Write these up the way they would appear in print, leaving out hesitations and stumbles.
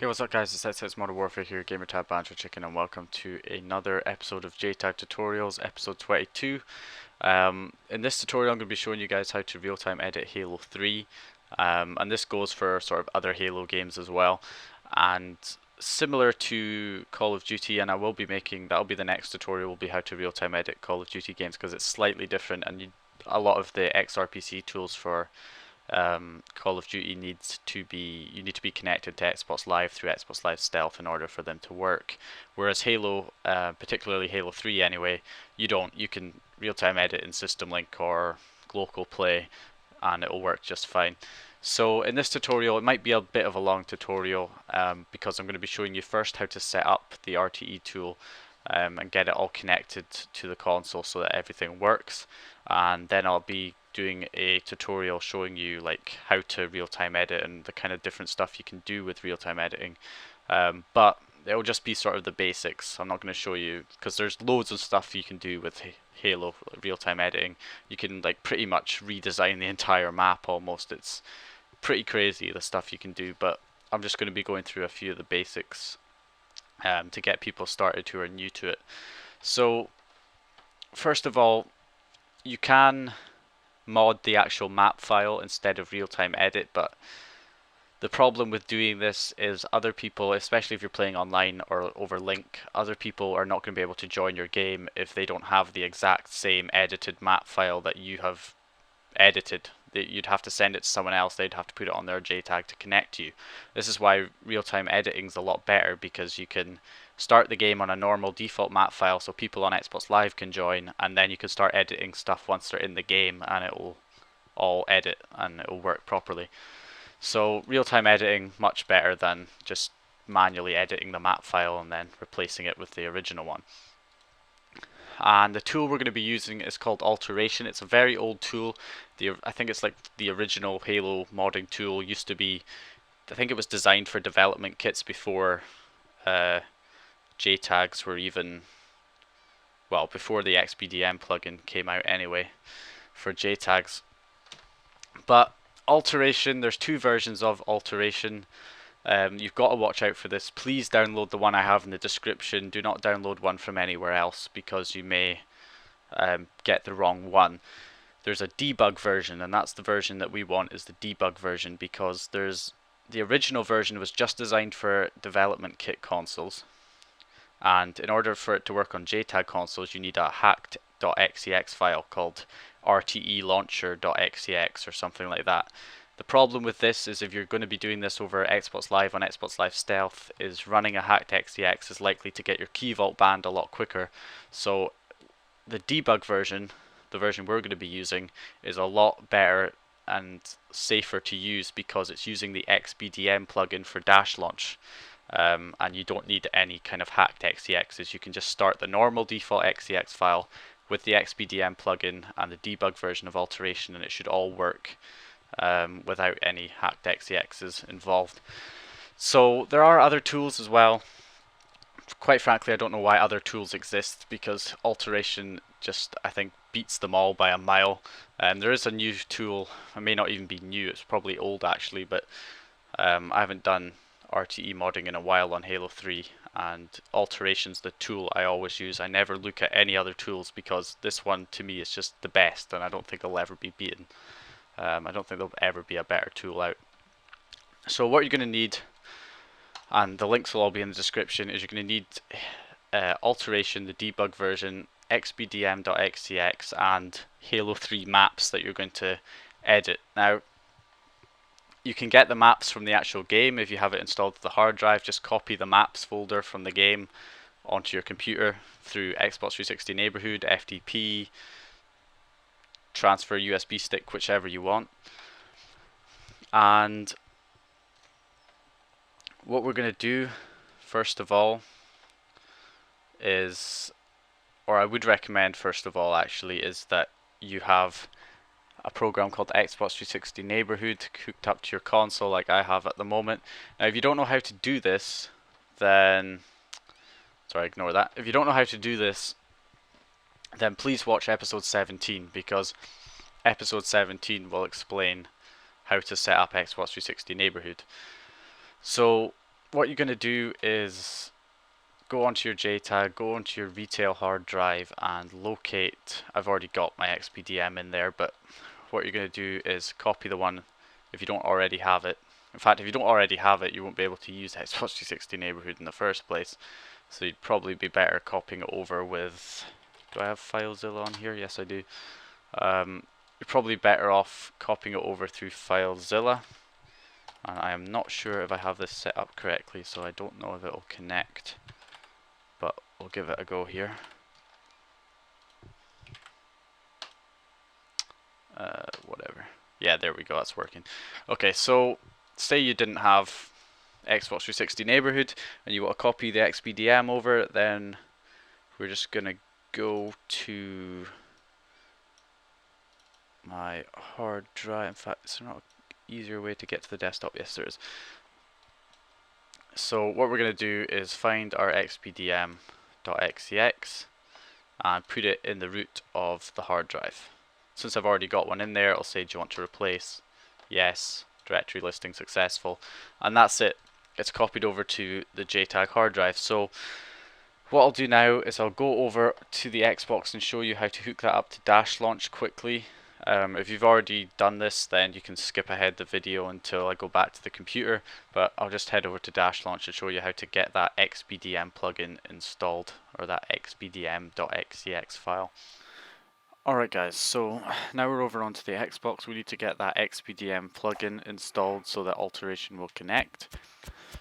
Hey, what's up guys, it's Modern Warfare here, Gamertag Banjo Chicken, and welcome to another episode of Jtag Tutorials, episode 22. In this tutorial I'm going to be showing you guys how to real-time edit Halo 3, and this goes for sort of other Halo games as well. And similar to Call of Duty, and that'll be the next tutorial, will be how to real-time edit Call of Duty games, because it's slightly different, and a lot of the XRPC tools for Call of Duty you need to be connected to Xbox Live through Xbox Live Stealth in order for them to work. Whereas Halo, particularly Halo 3 anyway, you don't. You can real-time edit in System Link or local play, and it'll work just fine. So in this tutorial, it might be a bit of a long tutorial because I'm going to be showing you first how to set up the RTE tool and get it all connected to the console so that everything works, and then I'll be doing a tutorial showing you like how to real-time edit and the kind of different stuff you can do with real-time editing, but it'll just be sort of the basics. I'm not going to show you, because there's loads of stuff you can do with Halo real-time editing. You can like pretty much redesign the entire map almost. It's pretty crazy the stuff you can do, but I'm just going to be going through a few of the basics to get people started who are new to it. So first of all, you can mod the actual map file instead of real-time edit, but the problem with doing this is other people, especially if you're playing online or over link, other people are not going to be able to join your game if they don't have the exact same edited map file that you have edited. You'd have to send it to someone else, they'd have to put it on their Jtag to connect to you. This is why real-time editing is a lot better, because you can start the game on a normal default map file so people on Xbox Live can join, and then you can start editing stuff once they're in the game, and it will all edit and it will work properly. So real-time editing, much better than just manually editing the map file and then replacing it with the original one. And the tool we're going to be using is called Alteration. It's a very old tool. I think it's like the original Halo modding tool. Used to be, I think it was designed for development kits before Jtags were even, well, before the XBDM plugin came out anyway for Jtags. But Alteration, there's two versions of Alteration. You've got to watch out for this. Please download the one I have in the description. Do not download one from anywhere else, because you may get the wrong one. There's a debug version, and that's the version that we want, is the debug version, because the original version was just designed for development kit consoles, and in order for it to work on Jtag consoles you need a hacked.xex file called rtelauncher.xex or something like that. The problem with this is, if you're going to be doing this over Xbox Live on Xbox Live Stealth, is running a hacked XEX is likely to get your key vault banned a lot quicker. So the debug version, the version we're going to be using, is a lot better and safer to use, because it's using the XBDM plugin for dash launch. And you don't need any kind of hacked XEXs. You can just start the normal default XEX file with the XBDM plugin and the debug version of Alteration, and it should all work without any hacked XEXs involved. So there are other tools as well. Quite frankly, I don't know why other tools exist, because Alteration just, I think, beats them all by a mile. There is a new tool, it may not even be new, it's probably old actually, but I haven't done RTE modding in a while on Halo 3, and Alteration's the tool I always use. I never look at any other tools, because this one to me is just the best, and I don't think it'll ever be beaten. I don't think there'll ever be a better tool out. So what you're going to need, and the links will all be in the description, is you're going to need Alteration, the debug version, xbdm.xex, and Halo 3 maps that you're going to edit. Now, you can get the maps from the actual game if you have it installed to the hard drive. Just copy the maps folder from the game onto your computer through Xbox 360 Neighborhood, FTP, transfer USB stick, whichever you want. And what we're going to do first of all is, or I would recommend first of all actually, is that you have a program called Xbox 360 Neighborhood hooked up to your console like I have at the moment. Now if you don't know how to do this, then sorry, ignore that. If you don't know how to do this, then please watch episode 17, because episode 17 will explain how to set up Xbox 360 Neighborhood. So what you're going to do is go onto your Jtag, go onto your retail hard drive and locate, I've already got my XBDM in there, but what you're going to do is copy the one if you don't already have it. In fact, if you don't already have it, you won't be able to use Xbox 360 neighborhood in the first place. So you'd probably be better copying it over with, do I have FileZilla on here? Yes, I do. You're probably better off copying it over through FileZilla. And I am not sure if I have this set up correctly, so I don't know if it will connect. But we'll give it a go here. Whatever. Yeah, there we go, that's working. Okay, so say you didn't have Xbox 360 neighborhood and you want to copy the XBDM over, then we're just going to go to my hard drive. In fact, is there not an easier way to get to the desktop? Yes, there is. So what we're going to do is find our xbdm.xex and put it in the root of the hard drive. Since I've already got one in there, I'll say, do you want to replace? Yes, directory listing successful. And that's it. It's copied over to the Jtag hard drive. So what I'll do now is I'll go over to the Xbox and show you how to hook that up to Dash Launch quickly. If you've already done this, then you can skip ahead the video until I go back to the computer, but I'll just head over to Dash Launch and show you how to get that XBDM plugin installed, or that xbdm.xex file. Alright guys, so now we're over onto the Xbox. We need to get that XBDM plugin installed so that Alteration will connect.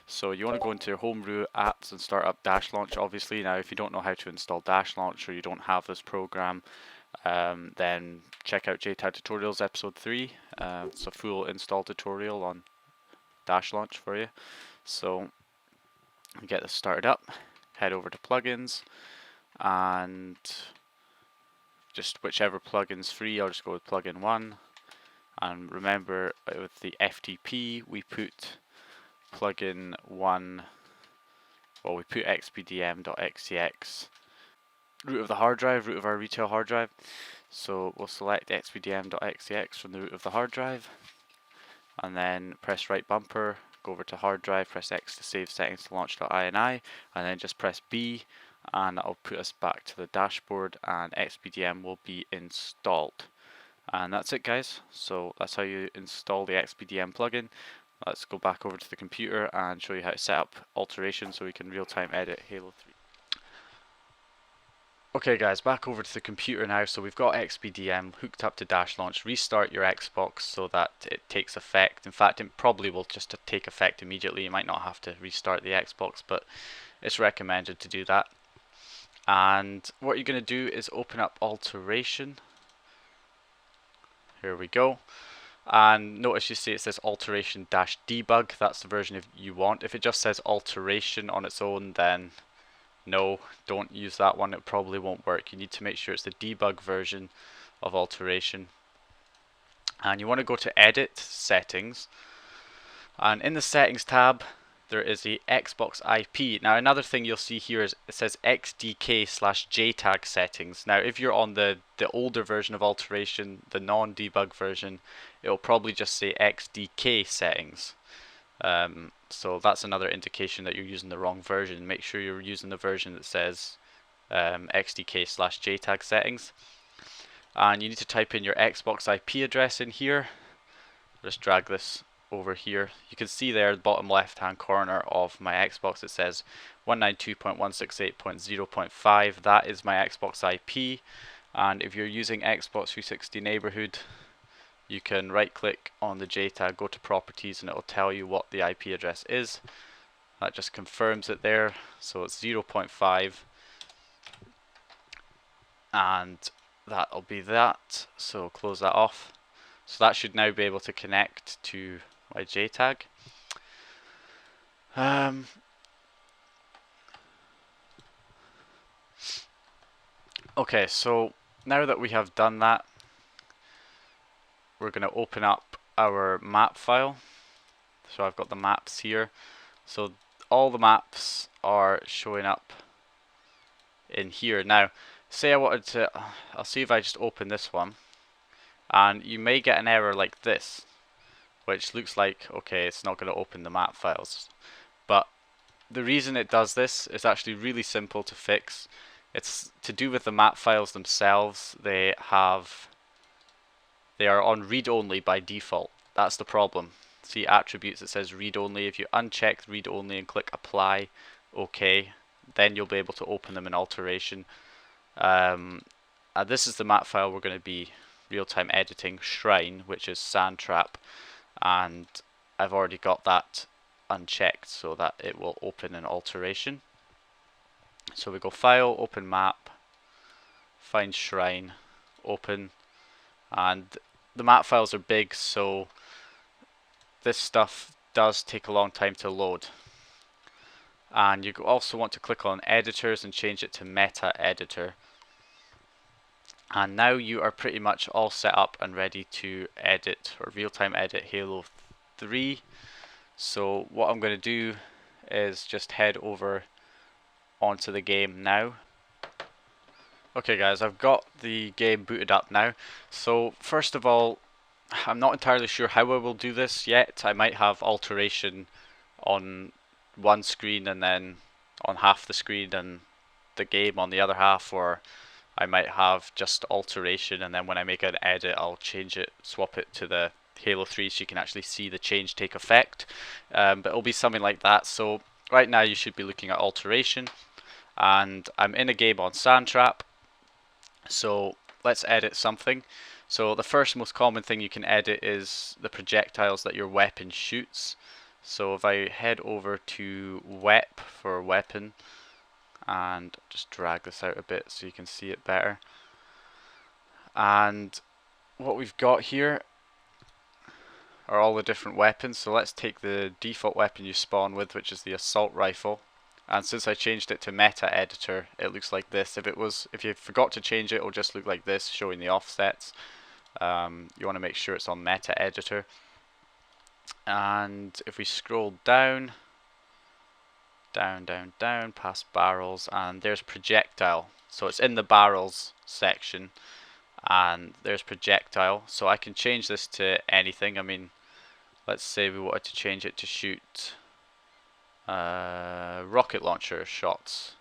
So you want to go into your Homebrew apps and start up Dash Launch, obviously. Now if you don't know how to install Dash Launch or you don't have this program, then check out Jtag Tutorials episode 3. It's a full install tutorial on Dash Launch for you. So get this started up, head over to plugins, and just whichever plugin's free, I'll just go with plugin 1. And remember, with the FTP we put plugin 1, well, we put xbdm.xex root of the hard drive, root of our retail hard drive. So we'll select xbdm.xex from the root of the hard drive, and then press right bumper, go over to hard drive, press X to save settings to launch.ini, and then just press B, and that'll put us back to the dashboard and XBDM will be installed. And that's it guys, so that's how you install the XBDM plugin. Let's go back over to the computer and show you how to set up Alteration so we can real-time edit Halo 3. Okay guys, back over to the computer now. So we've got XBDM hooked up to Dash Launch. Restart your Xbox so that it takes effect. In fact, it probably will just take effect immediately. You might not have to restart the Xbox, but it's recommended to do that. And what you're going to do is open up Alteration. Here we go. And notice you see it says Alteration-debug. That's the version if you want. If it just says Alteration on its own, then no, don't use that one. It probably won't work. You need to make sure it's the debug version of Alteration. And you want to go to Edit, Settings. And in the Settings tab, there is the Xbox IP. Now another thing you'll see here is it says XDK/Jtag settings. Now if you're on the older version of Alteration, the non-debug version, it'll probably just say XDK settings. So that's another indication that you're using the wrong version. Make sure you're using the version that says XDK/Jtag settings. And you need to type in your Xbox IP address in here. Just drag this over here. You can see there, the bottom left hand corner of my Xbox, it says 192.168.0.5. that is my Xbox IP. And if you're using Xbox 360 neighborhood, you can right click on the Jtag, go to properties, and it will tell you what the IP address is. That just confirms it there, so it's 0.5, and that'll be that. So close that off. So that should now be able to connect to my Jtag. Okay, so now that we have done that, we're going to open up our map file. So I've got the maps here. So all the maps are showing up in here. Now, say I wanted to, I'll see if I just open this one, and you may get an error like this, which looks like, okay, it's not going to open the map files. But the reason it does this is actually really simple to fix. It's to do with the map files themselves. They are on read-only by default. That's the problem. See attributes, it says read-only. If you uncheck read-only and click apply, OK, then you'll be able to open them in Alteration. This is the map file we're going to be real-time editing, Shrine, which is Sand Trap, and I've already got that unchecked so that it will open in Alteration. So we go File, Open Map, find Shrine, Open, and the map files are big, so this stuff does take a long time to load. And you also want to click on Editors and change it to Meta Editor. And now you are pretty much all set up and ready to edit or real-time edit Halo 3. So what I'm going to do is just head over onto the game now. Okay guys, I've got the game booted up now. So first of all, I'm not entirely sure how I will do this yet. I might have Alteration on one screen and then on half the screen and the game on the other half, or I might have just Alteration and then when I make an edit I'll change it, swap it to the Halo 3 so you can actually see the change take effect. But it'll be something like that. So right now you should be looking at Alteration, and I'm in a game on Sand Trap. So let's edit something. So the first most common thing you can edit is the projectiles that your weapon shoots. So if I head over to Wep for weapon and just drag this out a bit so you can see it better. And what we've got here are all the different weapons. So let's take the default weapon you spawn with, which is the assault rifle. And since I changed it to Meta Editor, it looks like this. If you forgot to change it, it'll just look like this, showing the offsets. You want to make sure it's on Meta Editor. And if we scroll down, down, past barrels, and there's projectile. So it's in the barrels section, and there's projectile. So I can change this to anything. I mean, let's say we wanted to change it to shoot rocket launcher shots,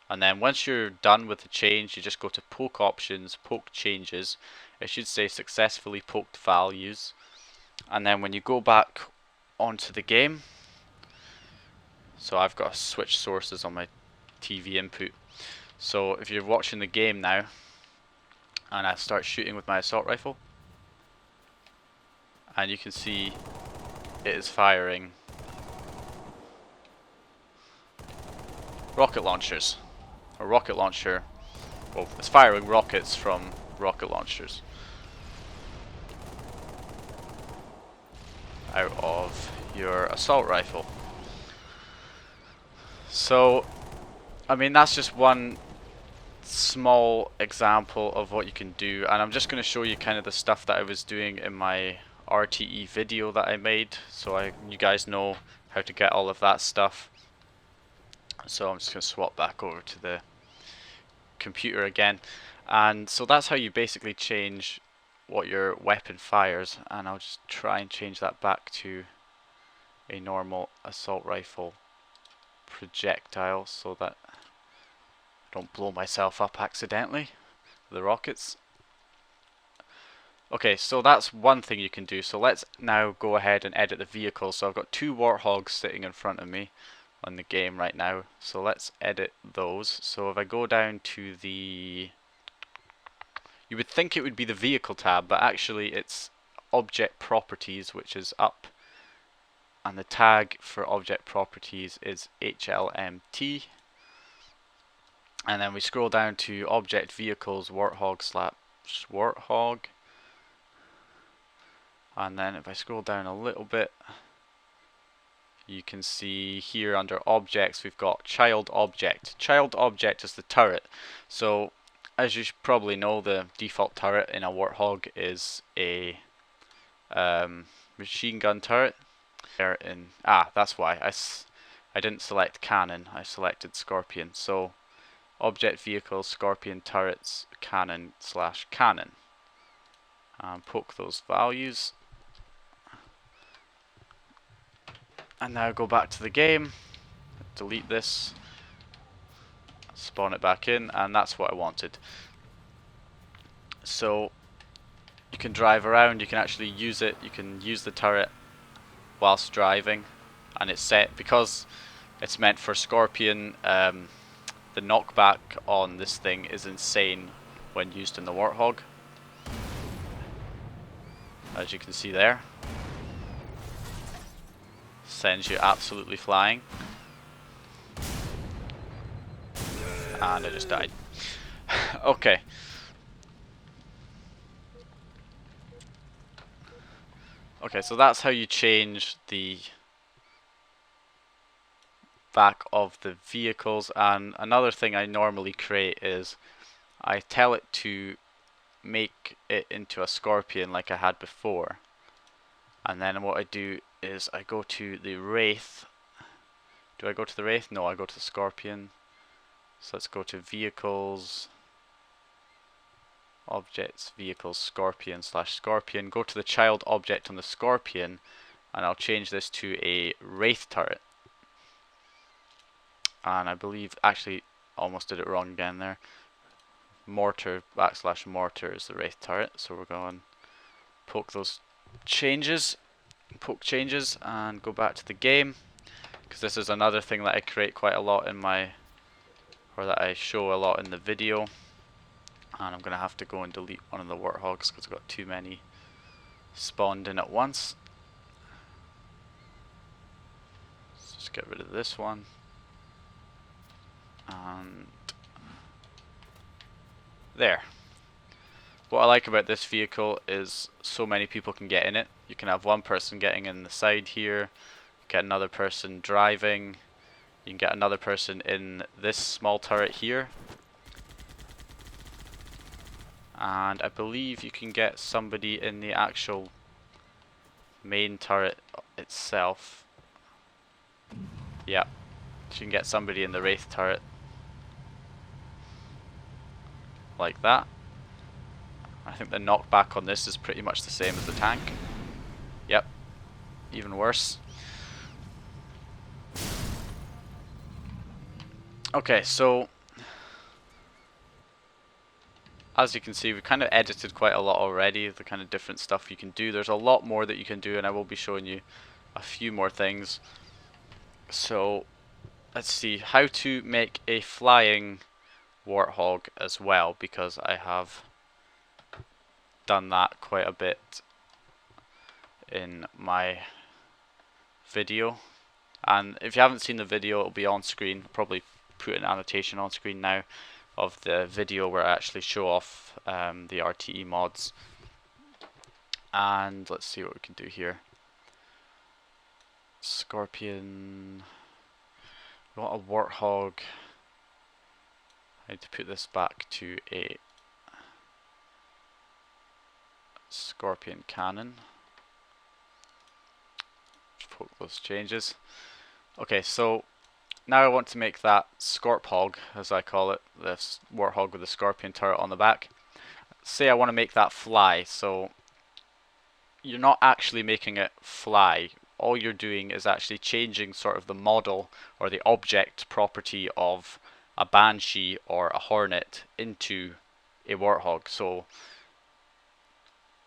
and then once you're done with the change you just go to poke options, poke changes. It should say successfully poked values, and then when you go back onto the game, so I've got to switch sources on my TV input. So if you're watching the game now and I start shooting with my assault rifle, and you can see it is firing rocket launchers, or rocket launcher, well, it's firing rockets from rocket launchers out of your assault rifle. So, I mean, that's just one small example of what you can do, and I'm just going to show you kind of the stuff that I was doing in my RTE video that I made, so you guys know how to get all of that stuff. So I'm just going to swap back over to the computer again, and so that's how you basically change what your weapon fires. And I'll just try and change that back to a normal assault rifle projectile so that I don't blow myself up accidentally with the rockets. Okay, so that's one thing you can do. So let's now go ahead and edit the vehicle. So I've got two warthogs sitting in front of me on the game right now, so let's edit those. So if I go down to the, you would think it would be the vehicle tab, but actually it's object properties, which is up, and the tag for object properties is HLMT, and then we scroll down to object vehicles warthog/warthog, and then if I scroll down a little bit, you can see here under objects we've got child object. Child object is the turret. So as you should probably know, the default turret in a warthog is a machine gun turret. That's why I didn't select cannon, I selected scorpion. So object vehicle scorpion turrets cannon/cannon, and poke those values. And now go back to the game, delete this, spawn it back in, and that's what I wanted. So you can drive around, you can actually use it, you can use the turret whilst driving, and it's set because it's meant for Scorpion. The knockback on this thing is insane when used in the Warthog, as you can see there. Sends you absolutely flying. And I just died. Okay. Okay, so that's how you change the back of the vehicles. And another thing I normally create is I tell it to make it into a Scorpion like I had before. And then what I do is I go to the Wraith. Do I go to the Wraith? No, I go to the Scorpion. So let's go to Vehicles, Objects, Vehicles, Scorpion / Scorpion. Go to the child object on the Scorpion, and I'll change this to a Wraith turret. And I believe, actually, almost did it wrong again there. Mortar / mortar is the Wraith turret. So we're going to poke those changes, and go back to the game, because this is another thing that I create quite a lot in my, or that I show a lot in the video. And I'm going to have to go and delete one of the Warthogs because I've got too many spawned in at once. Let's just get rid of this one. And there. What I like about this vehicle is so many people can get in it. You can have one person getting in the side here, get another person driving, you can get another person in this small turret here, and I believe you can get somebody in the actual main turret itself. Yeah, you can get somebody in the Wraith turret like that. I think the knockback on this is pretty much the same as the tank. Yep, even worse. Okay, so as you can see, we've kind of edited quite a lot already, the kind of different stuff you can do. There's a lot more that you can do, and I will be showing you a few more things. So let's see how to make a flying Warthog as well, because I have done that quite a bit in my video. And if you haven't seen the video, it'll be on screen. I'll probably put an annotation on screen now of the video where I actually show off the RTE mods. And let's see what we can do here. Scorpion. We want a Warthog. I need to put this back to a Scorpion cannon. Poke those changes. Okay, so now I want to make that Scorphog, as I call it, this Warthog with a Scorpion turret on the back. Say I want to make that fly, so you're not actually making it fly. All you're doing is actually changing sort of the model or the object property of a Banshee or a Hornet into a Warthog. So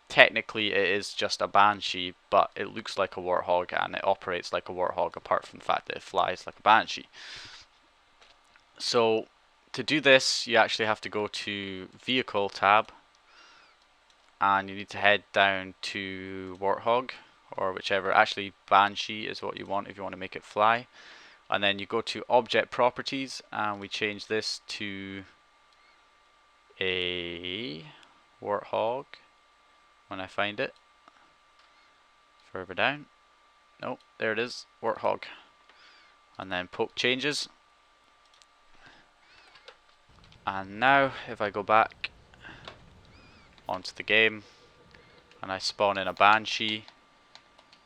technically it is just a Banshee, but it looks like a Warthog and it operates like a Warthog, apart from the fact that it flies like a Banshee. So to do this, you actually have to go to Vehicle tab, and you need to head down to Warthog, or whichever. Actually, Banshee is what you want if you want to make it fly. And then you go to Object Properties, and we change this to a Warthog when I find it. Further down. Nope, there it is, Warthog. And then poke changes. And now, if I go back onto the game and I spawn in a Banshee,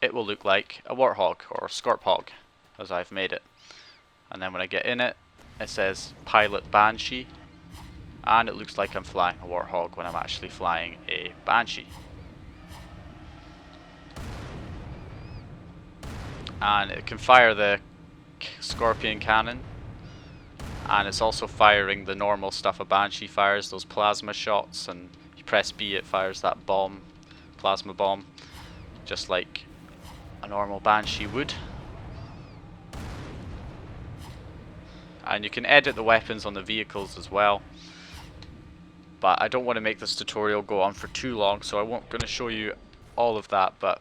it will look like a Warthog or Scorphog, as I've made it. And then when I get in it, it says Pilot Banshee, and it looks like I'm flying a Warthog when I'm actually flying a Banshee. And it can fire the quick scorpion cannon, and it's also firing the normal stuff a Banshee fires, those plasma shots, and you press B, it fires that bomb, plasma bomb, just like a normal Banshee would. And you can edit the weapons on the vehicles as well, but I don't want to make this tutorial go on for too long, so I won't going to show you all of that, but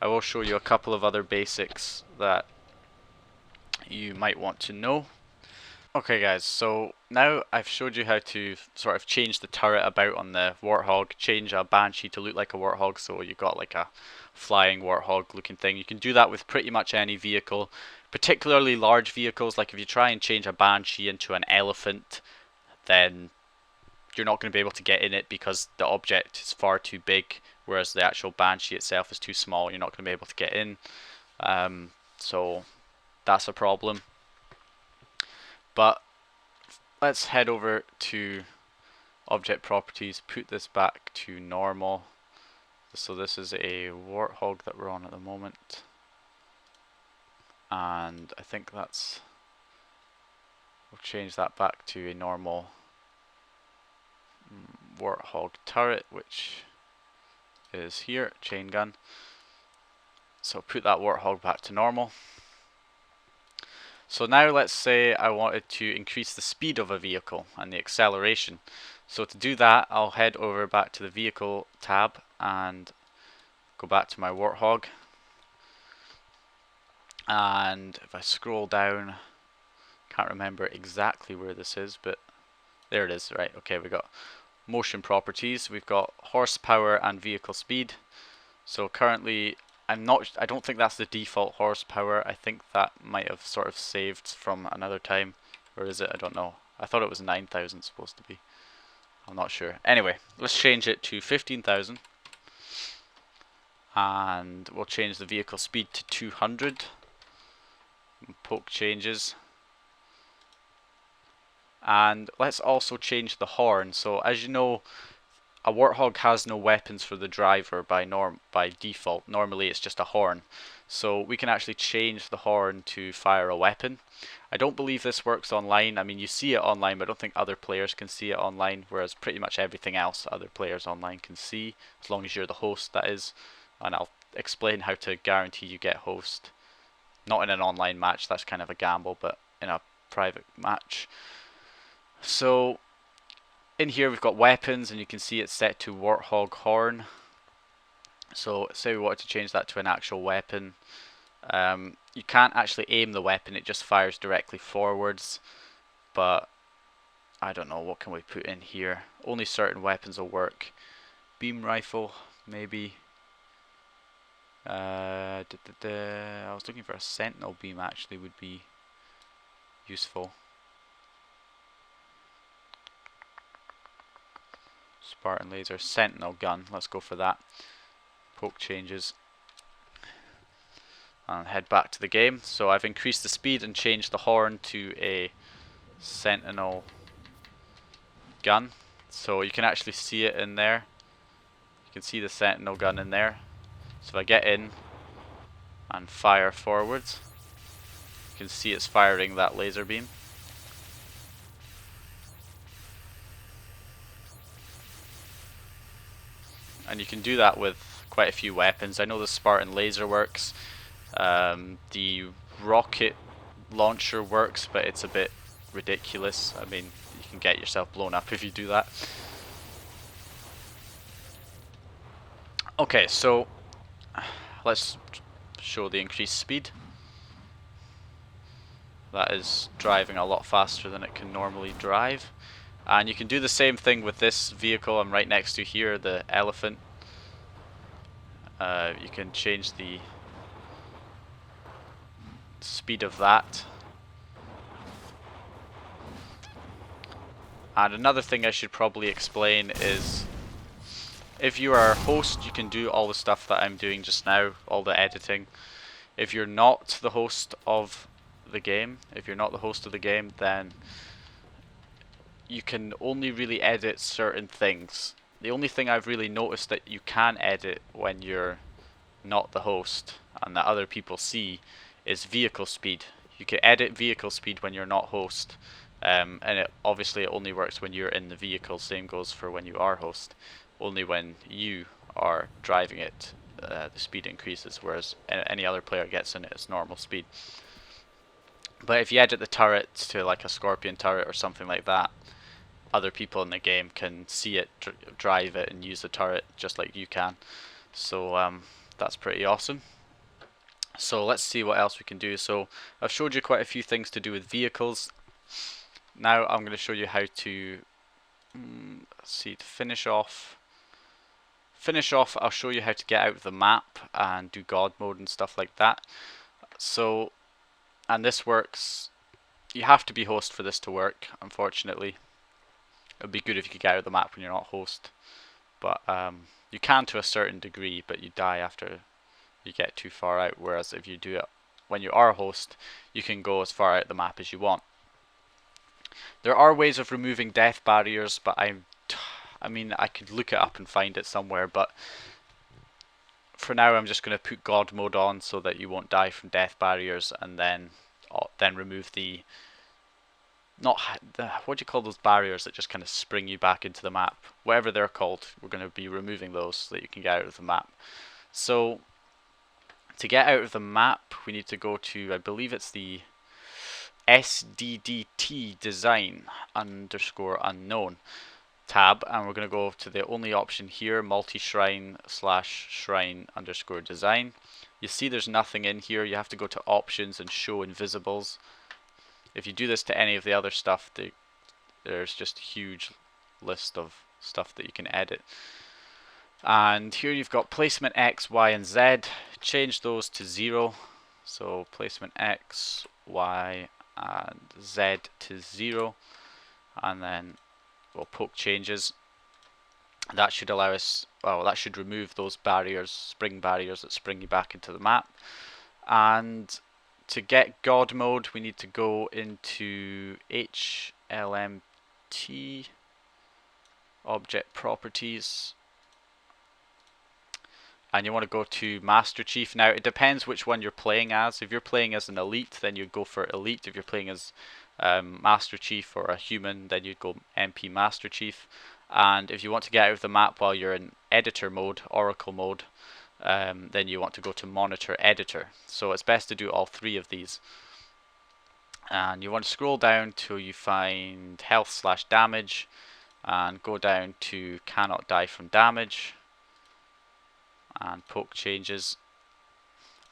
I will show you a couple of other basics that you might want to know. Okay guys, so now I've showed you how to sort of change the turret about on the Warthog, change a Banshee to look like a Warthog, so you got like a flying Warthog looking thing. You can do that with pretty much any vehicle, particularly large vehicles. Like if you try and change a Banshee into an elephant, then you're not going to be able to get in it because the object is far too big, whereas the actual Banshee itself is too small. You're not going to be able to get in, so that's a problem. But let's head over to object properties, put this back to normal. So this is a Warthog that we're on at the moment, and I think we'll change that back to a normal Warthog turret, which is here, chain gun. So put that Warthog back to normal. So now let's say I wanted to increase the speed of a vehicle and the acceleration. So to do that, I'll head over back to the vehicle tab and go back to my Warthog. And if I scroll down, can't remember exactly where this is, but there it is. Right, okay, we got motion properties, we've got horsepower and vehicle speed. So currently I don't think that's the default horsepower. I think that might have sort of saved from another time. Or is it? I don't know. I thought it was 9,000 supposed to be. I'm not sure. Anyway, let's change it to 15,000. And we'll change the vehicle speed to 200. Poke changes. And let's also change the horn. So as you know, a Warthog has no weapons for the driver by default. Normally it's just a horn. So we can actually change the horn to fire a weapon. I don't believe this works online. I mean, you see it online, but I don't think other players can see it online, whereas pretty much everything else other players online can see, as long as you're the host, that is. And I'll explain how to guarantee you get host. Not in an online match, that's kind of a gamble, but in a private match. So in here we've got weapons, and you can see it's set to Warthog horn. So say we wanted to change that to an actual weapon. You can't actually aim the weapon, it just fires directly forwards. But I don't know, what can we put in here? Only certain weapons will work. Beam rifle, maybe. I was looking for a sentinel beam, actually would be useful. Spartan laser, sentinel gun, let's go for that. Poke changes. And head back to the game. So I've increased the speed and changed the horn to a sentinel gun. So you can actually see it in there. You can see the sentinel gun in there. So if I get in and fire forwards, you can see it's firing that laser beam. And you can do that with quite a few weapons. I know the Spartan laser works. The rocket launcher works, but it's a bit ridiculous. I mean, you can get yourself blown up if you do that. Okay, so let's show the increased speed. That is driving a lot faster than it can normally drive. And you can do the same thing with this vehicle I'm right next to here, the elephant. You can change the speed of that. And another thing I should probably explain is, if you are a host, you can do all the stuff that I'm doing just now, all the editing. If you're not the host of the game, then you can only really edit certain things. The only thing I've really noticed that you can edit when you're not the host and that other people see is vehicle speed. You can edit vehicle speed when you're not host, and it obviously it only works when you're in the vehicle. Same goes for when you are host. Only when you are driving it, the speed increases, whereas any other player gets in it its normal speed. But if you edit the turret to like a Scorpion turret or something like that, other people in the game can see it, drive it, and use the turret just like you can. So that's pretty awesome. So let's see what else we can do. So I've showed you quite a few things to do with vehicles. Now I'm going to show you how to let's see, to finish off, I'll show you how to get out of the map and do God mode and stuff like that. So, and this works, you have to be host for this to work, unfortunately. It would be good if you could get out of the map when you're not host, but you can to a certain degree, but you die after you get too far out, whereas if you do it when you are host, you can go as far out the map as you want. There are ways of removing death barriers, but I mean, I could look it up and find it somewhere, but for now I'm just going to put God mode on so that you won't die from death barriers, and then remove the what do you call those barriers that just kind of spring you back into the map? Whatever they're called, we're going to be removing those so that you can get out of the map. So to get out of the map, we need to go to, I believe it's the SDDT design _unknown tab, and we're going to go to the only option here, multi-shrine / shrine _design. You see there's nothing in here. You have to go to options and show invisibles. If you do this to any of the other stuff, there's just a huge list of stuff that you can edit. And here you've got placement X, Y, and Z. Change those to 0. So placement X, Y, and Z to 0. And then we'll poke changes. That should allow us, well, that should remove those barriers, spring barriers that spring you back into the map. And to get God mode, we need to go into HLMT, Object Properties, and you want to go to Master Chief. Now it depends which one you're playing as. If you're playing as an elite, then you'd go for elite. If you're playing as Master Chief or a human, then you'd go MP Master Chief. And if you want to get out of the map while you're in editor mode, Oracle mode, then you want to go to Monitor Editor. So it's best to do all three of these. And you want to scroll down till you find Health / Damage, and go down to Cannot Die from Damage, and poke changes,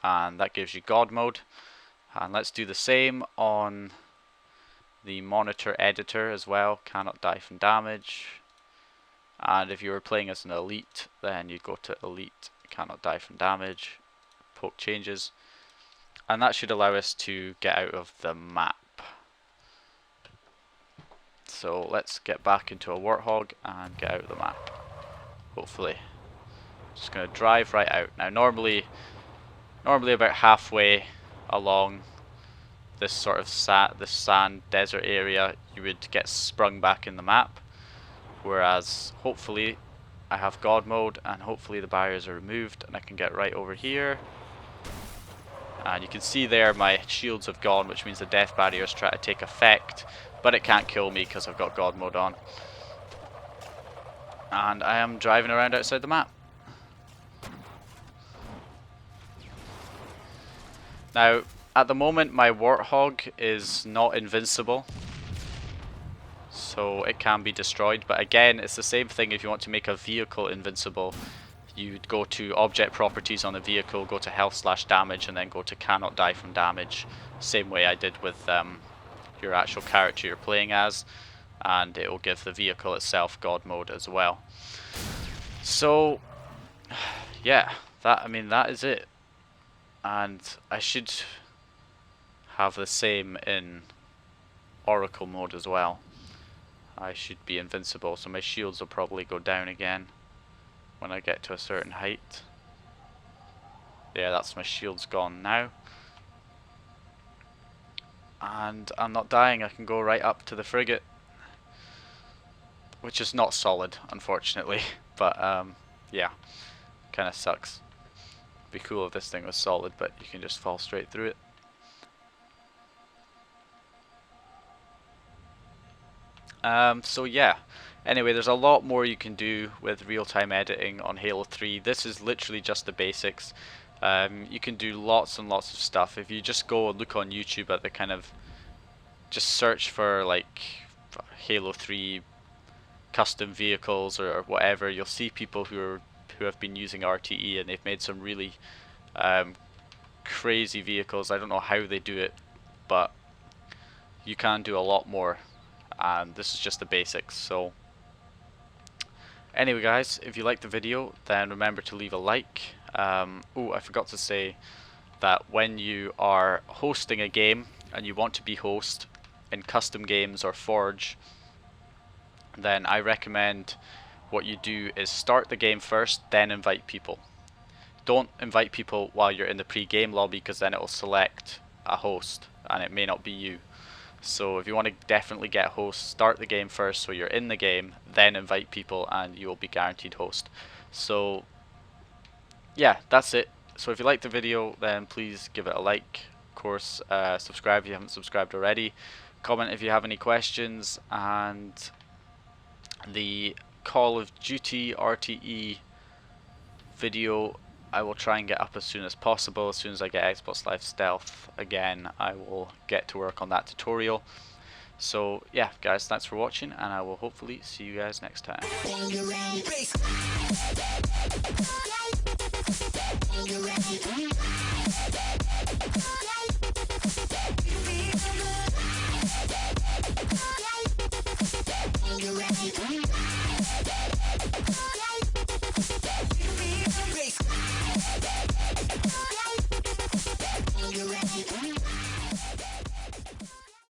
and that gives you God mode. And let's do the same on the Monitor Editor as well, Cannot Die from Damage. And if you were playing as an elite, then you'd go to Elite, Cannot Die from Damage, poke changes, and that should allow us to get out of the map. So let's get back into a Warthog and get out of the map, hopefully. Just going to drive right out. Now normally about halfway along this sort of sand desert area, you would get sprung back in the map, whereas hopefully I have God mode, and hopefully the barriers are removed and I can get right over here. And you can see there my shields have gone, which means the death barriers try to take effect, but it can't kill me because I've got God mode on. And I am driving around outside the map. Now, at the moment my Warthog is not invincible, so it can be destroyed, but again it's the same thing. If you want to make a vehicle invincible, you'd go to Object Properties on the vehicle, go to Health / Damage, and then go to Cannot Die from Damage, same way I did with your actual character you're playing as, and it will give the vehicle itself God mode as well. So yeah, that is it. And I should have the same in Oracle mode as well. I should be invincible, so my shields will probably go down again when I get to a certain height. Yeah, that's my shields gone now. And I'm not dying, I can go right up to the frigate, which is not solid, unfortunately, but yeah, kind of sucks. Be cool if this thing was solid, but you can just fall straight through it. So yeah, anyway, there's a lot more you can do with real-time editing on Halo 3. This is literally just the basics. You can do lots and lots of stuff. If you just go and look on YouTube at the kind of, just search for like Halo 3 custom vehicles or whatever, you'll see people who have been using RTE, and they've made some really crazy vehicles. I don't know how they do it, but you can do a lot more, and this is just the basics. So anyway guys, if you liked the video, then remember to leave a like. Oh, I forgot to say that when you are hosting a game and you want to be host in custom games or Forge, then I recommend what you do is start the game first, then invite people. Don't invite people while you're in the pre-game lobby, because then it will select a host and it may not be you. So if you want to definitely get hosts, start the game first so you're in the game, then invite people and you will be guaranteed host. So yeah, that's it. So if you liked the video, then please give it a like. Of course, subscribe if you haven't subscribed already. Comment if you have any questions, and the Call of Duty RTE video I will try and get up as soon as possible. As soon as I get Xbox Live Stealth again, I will get to work on that tutorial. So yeah guys, thanks for watching, and I will hopefully see you guys next time.